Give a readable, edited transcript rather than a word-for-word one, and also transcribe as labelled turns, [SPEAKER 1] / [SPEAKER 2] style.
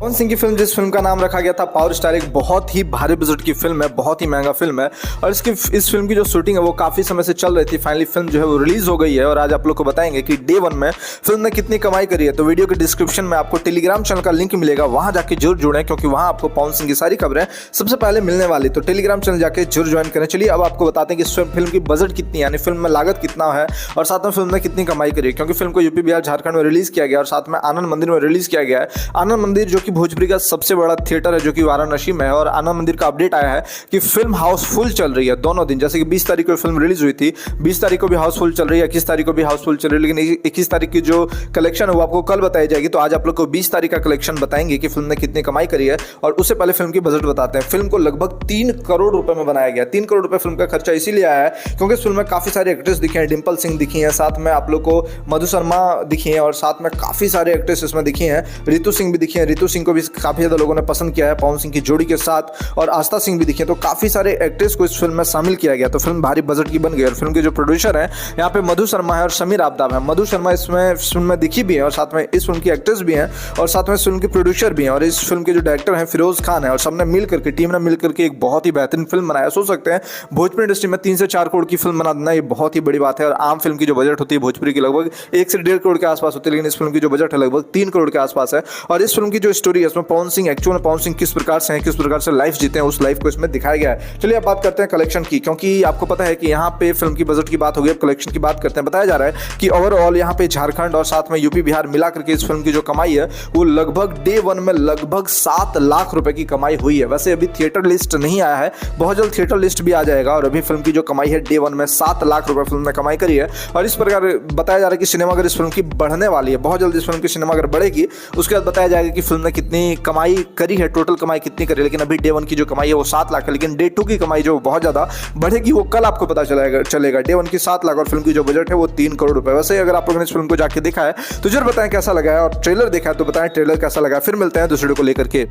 [SPEAKER 1] पवन सिंह की फिल्म, जिस फिल्म का नाम रखा गया था पावर स्टार, एक बहुत ही भारी बजट की फिल्म है, बहुत ही महंगा फिल्म है। और इस फिल्म की जो शूटिंग है वो काफी समय से चल रही थी। फाइनली फिल्म जो है वो रिलीज हो गई है और आज आप लोग को बताएंगे कि डे वन में फिल्म ने कितनी कमाई करी है। तो वीडियो के डिस्क्रिप्शन में आपको टेलीग्राम चैनल का लिंक मिलेगा, वहां जाके जरूर जुड़ें क्योंकि वहां आपको पवन सिंह की सारी खबरें सबसे पहले मिलने वाली। तो टेलीग्राम चैनल जाके जरूर ज्वाइन करें। चलिए अब आपको बताते हैं कि इस फिल्म की बजट कितनी, यानी फिल्म में लागत कितना है और साथ में फिल्म ने कितनी कमाई करी है। क्योंकि फिल्म को यूपी, बिहार, झारखंड में रिलीज किया गया और साथ में आनंद मंदिर में रिलीज किया गया है। आनंद मंदिर जो कि भोजपुरी का सबसे बड़ा थिएटर है जो कि वाराणसी में है। और आनंद मंदिर का अपडेट आया है कि फिल्म हाउसफुल चल रही है दोनों दिन। जैसे कि 20 तारीख को फिल्म रिलीज हुई थी, 20 तारीख को भी हाउसफुल चल रही है, 21 तारीख को भी हाउसफुल चल रही है। लेकिन 21 तारीख की जो कलेक्शन है वो आपको कल बताई जाएगी। तो आज आप लोग को 20 तारीख का कलेक्शन बताएंगे कि फिल्म ने कितनी कमाई करी है। और उससे पहले फिल्म की बजट बताते हैं। फिल्म को लगभग 3 करोड़ रुपए में बनाया गया। 3 करोड़ रुपए फिल्म का खर्चा इसीलिए आया है क्योंकि इस फिल्म में काफी सारे एक्ट्रेस दिखे हैं। डिंपल सिंह दिखी है, साथ में आप लोग को मधु शर्मा दिखी है और साथ में काफी सारे एक्ट्रेस इसमें दिखी हैं। रितु सिंह भी दिखी है। रितु सिंह को भी काफी ज्यादा लोगों ने पसंद किया है पवन सिंह की जोड़ी के साथ। और आस्था सिंह भी दिखे। तो काफी सारे एक्ट्रेस को इस फिल्म में शामिल किया गया। तो फिल्म भारी बजट की बन गई। और फिल्म के जो प्रोड्यूसर है यहाँ पे मधु शर्मा है और समीर आबदाब है। मधु शर्मा इसमें फिल्म में दिखी भी है और साथ में इस फिल्म की एक्ट्रेस भी है और साथ में इस फिल्म की प्रोड्यूसर भी है। और इस फिल्म के जो डायरेक्टर है फिरोज खान है। और सबने मिल करके, टीम ने मिल करके एक बहुत ही बेहतरीन फिल्म बनाया। सोच सकते हैं भोजपुरी इंडस्ट्री में 3 से 4 करोड़ की फिल्म बना देना ये बहुत ही बड़ी बात है। और आम फिल्म की जो बजट होती है भोजपुरी की लगभग 1 से 1.5 करोड़ के आसपास होती है, लेकिन इस फिल्म की जो बजट है लगभग 3 करोड़ के आसपास है। और इस फिल्म की जो स्टोरी है इसमें पवन सिंह एक्चुअल में पवन सिंह किस प्रकार से हैं, किस प्रकार से लाइफ जीते हैं, उस लाइफ को इसमें दिखाया गया है। चलिए अब बात करते हैं कलेक्शन की, क्योंकि आपको पता है कि यहाँ पे फिल्म की बजट की बात होगी, अब कलेक्शन की बात करते हैं। बताया जा रहा है कि ओवरऑल यहाँ पे झारखंड और साथ में यूपी, बिहार मिला करके इस फिल्म की जो कमाई है वो लगभग डे वन में लगभग 7 लाख रुपए की कमाई हुई है। वैसे अभी थिएटर लिस्ट नहीं आया है, बहुत जल्द थिएटर लिस्ट भी आ जाएगा। और अभी फिल्म की जो कमाई है डे वन में 7 लाख रुपए फिल्म ने कमाई करी है। और इस प्रकार बताया जा रहा है कि सिनेमाघर इस फिल्म की बढ़ने वाली है, बहुत जल्द इस फिल्म की सिनेमाघर बढ़ेगी। उसके बाद बताया जाएगा कि फिल्म ने कितनी कमाई करी है, टोटल कमाई कितनी करी है। लेकिन अभी डे वन की जो कमाई है वो 7 लाख है, लेकिन डे टू की कमाई जो बहुत ज्यादा बढ़ेगी वो कल आपको पता चलेगा। डे वन की 7 लाख और फिल्म की जो बजट है वो 3 करोड़ रुपए। वैसे अगर आप लोगों ने इस फिल्म को जाके देखा है तो जरूर बताएं कैसा लगा है, और ट्रेलर देखा है तो बताएं ट्रेलर कैसा लगा है। फिर मिलते हैं दूसरे को लेकर के।